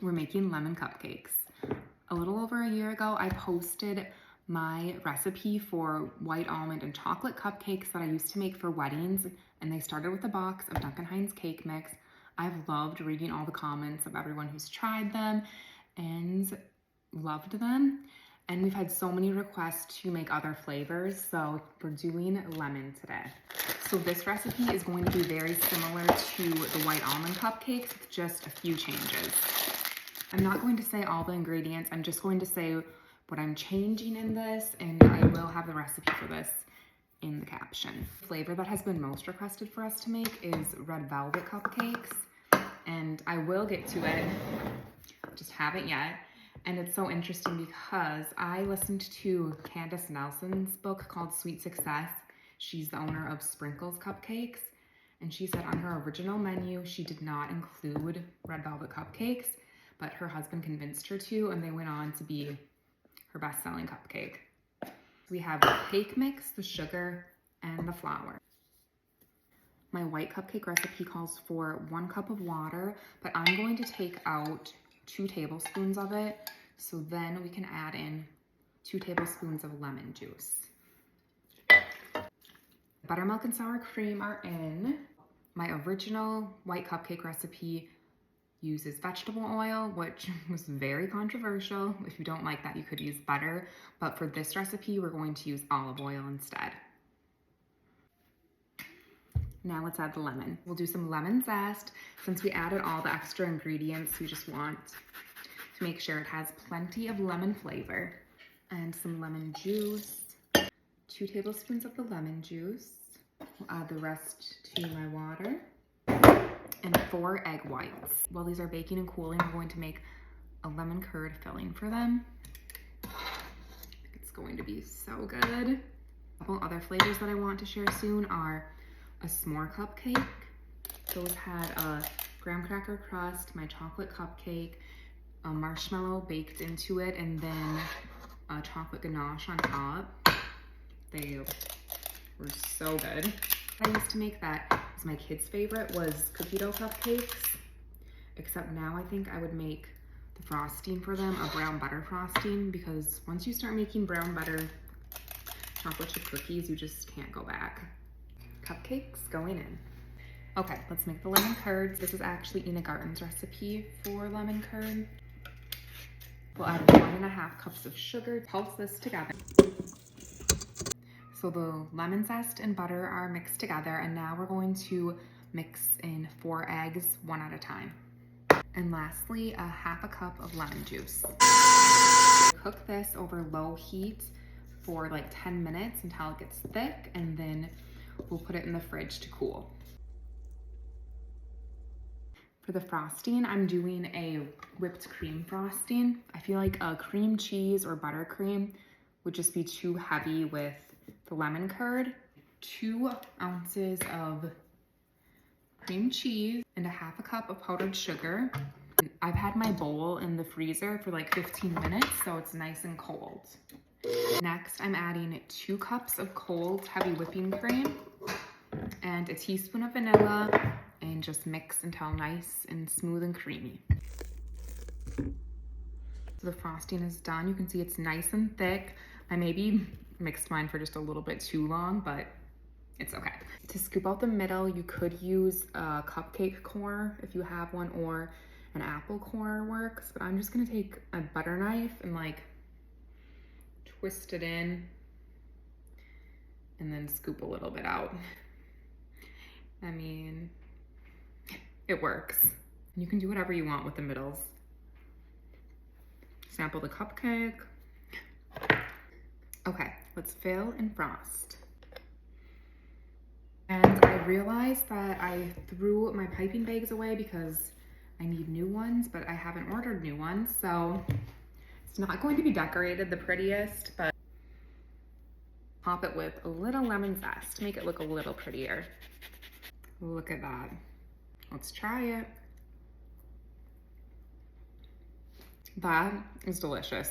we're making lemon cupcakes. A little over a year ago, I posted my recipe for white almond and chocolate cupcakes that I used to make for weddings, and they started with a box of Duncan Hines cake mix. I've loved reading all the comments of everyone who's tried them and loved them. And we've had so many requests to make other flavors, so we're doing lemon today. So this recipe is going to be very similar to the white almond cupcakes with just a few changes. I'm not going to say all the ingredients, I'm just going to say what I'm changing in this, and I will have the recipe for this in the caption. The flavor that has been most requested for us to make is red velvet cupcakes, and I will get to it, just haven't yet. And it's so interesting because I listened to Candace Nelson's book called Sweet Success. She's the owner of Sprinkles Cupcakes, and she said on her original menu she did not include red velvet cupcakes, but her husband convinced her to, and they went on to be her best-selling cupcake. We have the cake mix, the sugar, and the flour. My white cupcake recipe calls for 1 cup of water, but I'm going to take out 2 tablespoons of it, so then we can add in 2 tablespoons of lemon juice. Buttermilk and sour cream are in. My original white cupcake recipe uses vegetable oil, which was very controversial. If you don't like that, you could use butter, but for this recipe, we're going to use olive oil instead. Now let's add the lemon. We'll do some lemon zest. Since we added all the extra ingredients, we just want to make sure it has plenty of lemon flavor. And some lemon juice, 2 tablespoons of the lemon juice. We'll add the rest to my water. And 4 egg whites. While these are baking and cooling, we're going to make a lemon curd filling for them. It's going to be so good. A couple other flavors that I want to share soon are a s'more cupcake. Those had a graham cracker crust, my chocolate cupcake, a marshmallow baked into it, and then a chocolate ganache on top. They were so good. I used to make that as my kids' favorite was cookie dough cupcakes, except now I think I would make the frosting for them a brown butter frosting, because once you start making brown butter chocolate chip cookies, you just can't go back. Cupcakes going in. Okay, let's make the lemon curds. This is actually Ina Garten's recipe for lemon curd. We'll add 1.5 cups of sugar, pulse this together. So the lemon zest and butter are mixed together, and now we're going to mix in 4 eggs, 1 at a time. And lastly, 1/2 cup of lemon juice. Cook this over low heat for like 10 minutes until it gets thick, and then we'll put it in the fridge to cool. For the frosting, I'm doing a whipped cream frosting. I feel like a cream cheese or buttercream would just be too heavy with the lemon curd. 2 ounces of cream cheese and 1/2 cup of powdered sugar. I've had my bowl in the freezer for like 15 minutes, so it's nice and cold. Next, I'm adding 2 cups of cold heavy whipping cream and a teaspoon of vanilla, and just mix until nice and smooth and creamy. So the frosting is done. You can see it's nice and thick. I maybe mixed mine for just a little bit too long, but it's okay. To scoop out the middle, you could use a cupcake core if you have one, or an apple core works, but I'm just gonna take a butter knife and like twist it in and then scoop a little bit out. I mean, it works. You can do whatever you want with the middles. Sample the cupcake. Okay, let's fill and frost. And I realized that I threw my piping bags away because I need new ones, but I haven't ordered new ones, so it's not going to be decorated the prettiest, but top it with a little lemon zest to make it look a little prettier. Look at that. Let's try it. That is delicious.